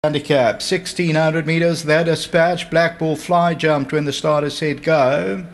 Handicap 1600 meters. That dispatch Black Bull Fly jumped when the starter said go.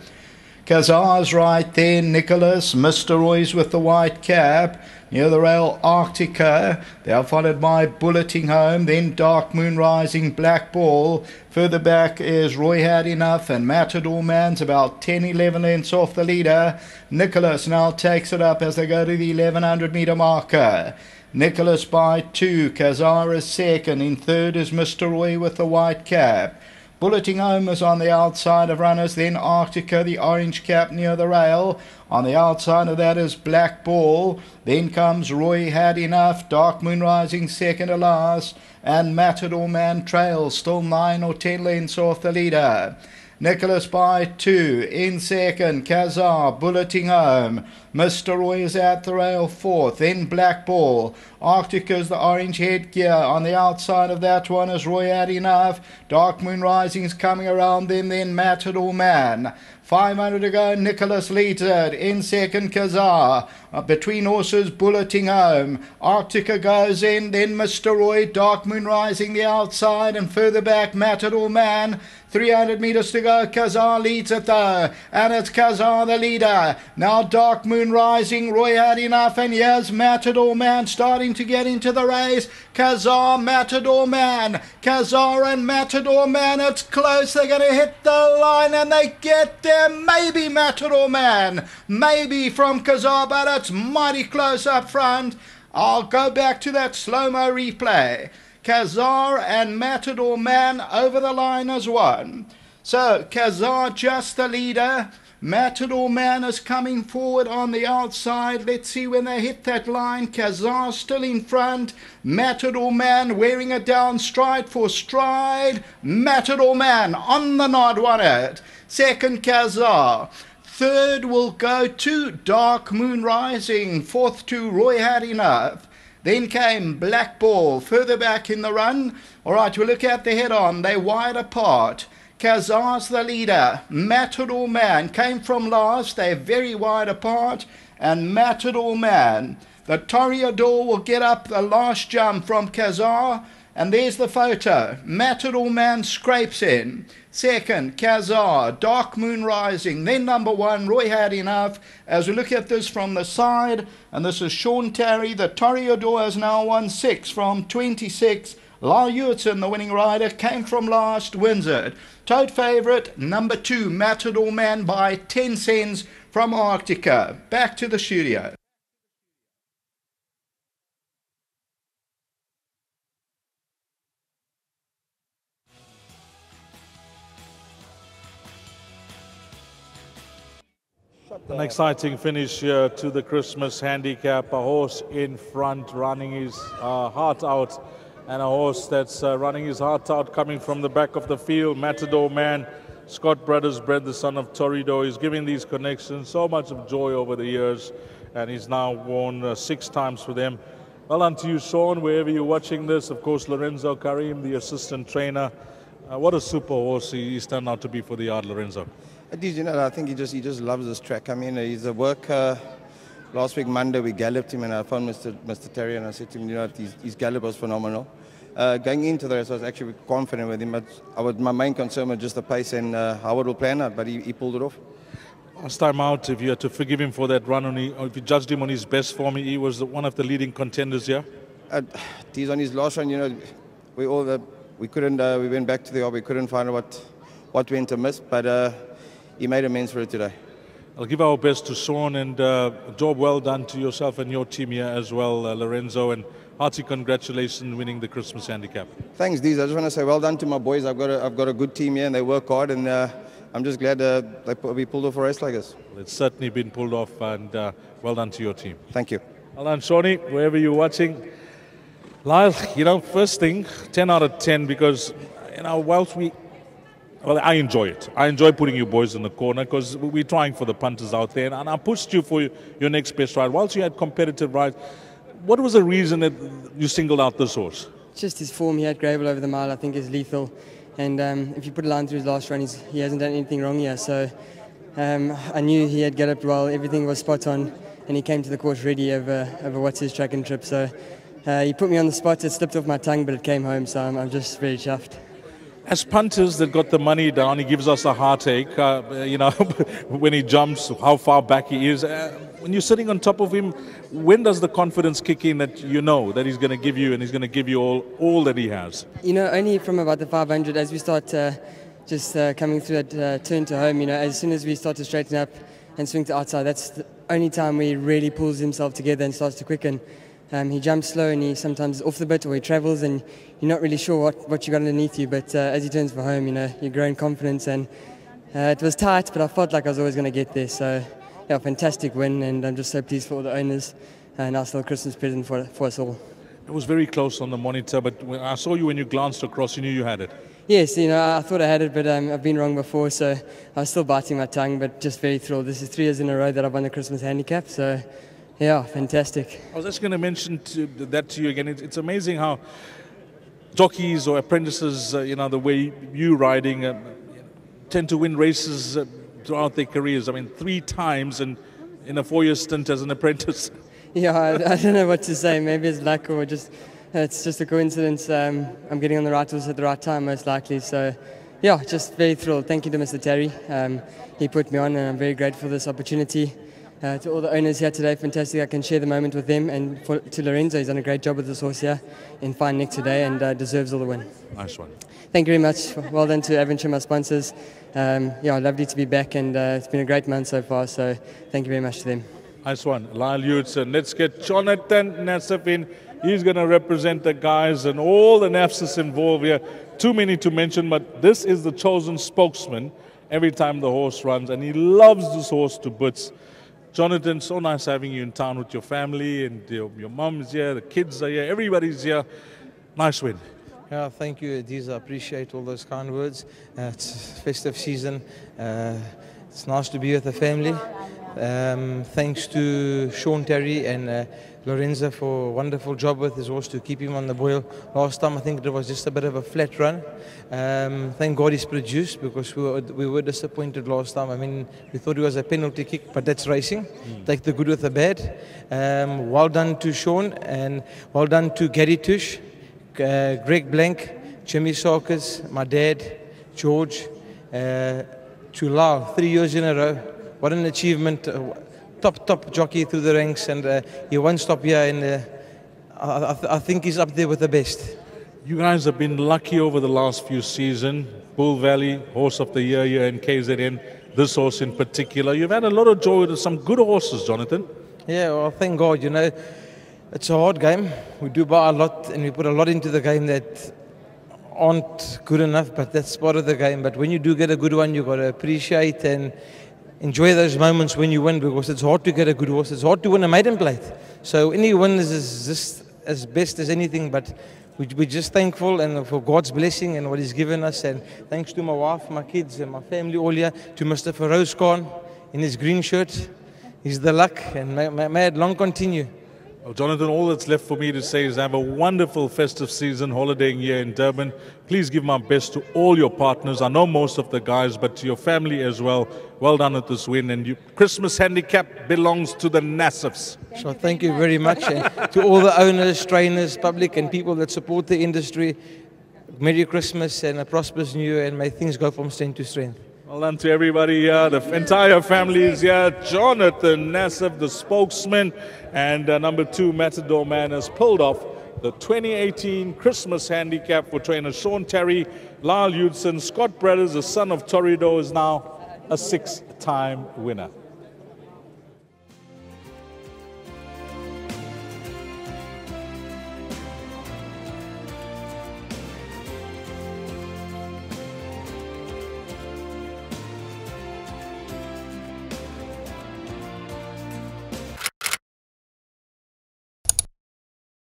Kazar's right there. Nicholas, Mr. Roy's with the white cap. Near the rail, Arctica. They are followed by Bulleting Home. Then Dark Moon Rising, Black Ball. Further back is Roy Had Enough and Matador Man's about 10-11 lengths off the leader. Nicholas now takes it up as they go to the 1100 meter marker. Nicholas by 2. Kazar is second. In third is Mr. Roy with the white cap. Bulleting Home is on the outside of runners. Then Arctica, the orange cap near the rail. On the outside of that is Black Ball. Then comes Roy Had Enough. Dark Moon Rising second to last. And Matador Man trails still 9 or 10 lengths off the leader. Nicholas by 2. In second, Kazar, Bulleting Home. Mr. Roy is at the rail fourth. Then Black Ball. Arctica's the orange headgear. On the outside of that one is Roy Had Enough. Dark Moon Rising is coming around them. Then Matador Man. 500 to go. Nicholas leads it. In second, Kazar. Between horses, Bulleting Home. Arctica goes in. Then Mr. Roy. Dark Moon Rising the outside. And further back, Matador Man. 300 meters to go. Kazar leads it though. And it's Kazar the leader. Now Dark Moon Rising. Roy Had Enough. And here's Matador Man starting to get into the race. Kazar, Matador Man. Kazar and Matador Man. It's close. They're going to hit the line and they get there. Maybe Matador Man. Maybe from Kazar, but it's mighty close up front. I'll go back to that slow-mo replay. Kazar and Matador Man over the line as one. So Kazar just the leader. Matador Man is coming forward on the outside. Let's see when they hit that line. Kazar still in front. Matador Man wearing it down stride for stride. Matador Man on the nod won it. Second, Kazar. Third will go to Dark Moon Rising. Fourth to Roy Had Enough. Then came Black Ball further back in the run. All right, we'll look at the head-on. They're wide apart. Kazar's the leader. Matador Man came from last. They're very wide apart. And Matador Man. The Toreador will get up the last jump from Kazar. And there's the photo. Matador Man scrapes in. Second, Kazar, Dark Moon Rising. Then number 1, Roy Had Enough. As we look at this from the side, and this is Sean Terry. The Toreador has now won 6 from 26. Lyle Hewitson, the winning rider, came from last, wins it. Tote favourite, number 2, Matador Man by 10 cents from Arctica. Back to the studio. An exciting finish here to the Christmas handicap. A horse in front running his heart out, and a horse that's running his heart out coming from the back of the field. Matador Man, Scott Brothers bred the son of Toreador. He's giving these connections so much of joy over the years, and he's now won 6 times for them. Well done to you, Sean, wherever you're watching this. Of course, Lorenzo Karim, the assistant trainer. What a super horse he's turned out to be for the yard, Lorenzo. It is, you know, I think he just loves this track. I mean, he's a worker. Last week, Monday, we galloped him, and I phoned Mr. Terry, and I said to him, you know, his gallop was phenomenal. Going into the race, I was actually confident with him, but my main concern was just the pace and how it will plan out, but he pulled it off. Last time out, if you had to forgive him for that run, or if you judged him on his best form, he was one of the leading contenders here. He's on his last run, you know, we went back to the yard, we couldn't find out what went amiss, but he made amends for it today. I'll give our best to Sean, and a job well done to yourself and your team here as well, Lorenzo, and hearty congratulations winning the Christmas handicap. Thanks, Deez. I just want to say well done to my boys. I've got a good team here, and they work hard, and I'm just glad we pulled off a race like this. Well, it's certainly been pulled off, and well done to your team. Thank you. Well done, Shawnee, wherever you're watching. Lyle, you know, first thing, 10 out of 10, because, you know, well, I enjoy it. I enjoy putting you boys in the corner because we're trying for the punters out there. And I pushed you for your next best ride. Whilst you had competitive rides, what was the reason that you singled out this horse? Just his form. He had Greyville over the mile, I think, is lethal. And if you put a line through his last run, he hasn't done anything wrong here. So I knew he had galloped well. Everything was spot on. And he came to the course ready over what's his track and trip. So he put me on the spot. It slipped off my tongue, but it came home, so I'm just very chuffed. As punters that got the money down, he gives us a heartache, you know, when he jumps, how far back he is. When you're sitting on top of him, when does the confidence kick in that you know that he's going to give you, and he's going to give you all that he has? You know, only from about the 500, as we start coming through that turn to home, you know, as soon as we start to straighten up and swing to outside, that's the only time where he really pulls himself together and starts to quicken. He jumps slow and he sometimes is off the bit, or he travels and you're not really sure what you got underneath you, but as he turns for home, you know, you grow in confidence, and it was tight, but I felt like I was always going to get there. So yeah, fantastic win, and I'm just so pleased for all the owners, and nice little Christmas present for us all. It was very close on the monitor, but when I saw you when you glanced across, you knew you had it. Yes, you know, I thought I had it, but I've been wrong before, so I was still biting my tongue, but just very thrilled. This is 3 years in a row that I've won the Christmas handicap, so yeah, fantastic. I was just going to mention that to you again. It's amazing how jockeys or apprentices, you know, the way you riding, tend to win races throughout their careers. I mean, 3 times in a 4-year stint as an apprentice. Yeah, I don't know what to say. Maybe it's luck, or just it's just a coincidence. I'm getting on the right horse at the right time, most likely. So yeah, just very thrilled. Thank you to Mr. Terry. He put me on, and I'm very grateful for this opportunity. To all the owners here today, fantastic. I can share the moment with them, and to Lorenzo, he's done a great job with this horse here in fine nick today, and deserves all the win. Nice one. Thank you very much. Well done to Avonshire, my sponsors. Yeah, lovely to be back, and it's been a great month so far, so thank you very much to them. Nice one. Lyle Hewitson. Let's get Jonathan Nassif in. He's going to represent the guys and all the Nafsis involved here. Too many to mention, but this is the chosen spokesman every time the horse runs, and he loves this horse to bits. Jonathan, so nice having you in town with your family, and your mum is here, the kids are here, everybody's here. Nice win. Yeah, thank you, Adiz. I appreciate all those kind words. It's festive season. It's nice to be with the family. Thanks to Sean Terry and Lorenzo for a wonderful job with his horse to keep him on the boil. Last time I think it was just a bit of a flat run. Thank God he's produced, because we were disappointed last time. I mean, we thought it was a penalty kick, but that's racing. Take the good with the bad. Well done to Sean, and well done to Gary Tush, Greg Blank, Jimmy Sarkis, my dad, George, to Lyle, 3 years in a row. What an achievement. Top jockey through the ranks, and he won't stop here, and I think he's up there with the best. You guys have been lucky over the last few seasons. Bull Valley, Horse of the Year here in KZN, this horse in particular. You've had a lot of joy with some good horses, Jonathan. Yeah, well, thank God. You know, it's a hard game. We do buy a lot, and we put a lot into the game that aren't good enough, but that's part of the game. But when you do get a good one, you've got to appreciate and enjoy those moments when you win, because it's hard to get a good horse. It's hard to win a maiden plate. So any win is just as best as anything, but we're just thankful and for God's blessing and what He's given us. And thanks to my wife, my kids, and my family all here, to Mr. Feroz Khan in his green shirt. He's the luck, and may it long continue. Well, Jonathan, all that's left for me to say is have a wonderful festive season holidaying here in Durban. Please give my best to all your partners. I know most of the guys, but to your family as well. Well done at this win. And your Christmas handicap belongs to the Nassifs. So thank you very much. And to all the owners, trainers, public, and people that support the industry, Merry Christmas and a prosperous New Year, and may things go from strength to strength. Well done to everybody here. The entire family is here. Jonathan Nassif, the spokesman, and number 2 Matador man, has pulled off the 2018 Christmas handicap for trainer Sean Terry. Lyle Hewitson, Scott Brothers, the son of Torrido, is now a 6-time winner.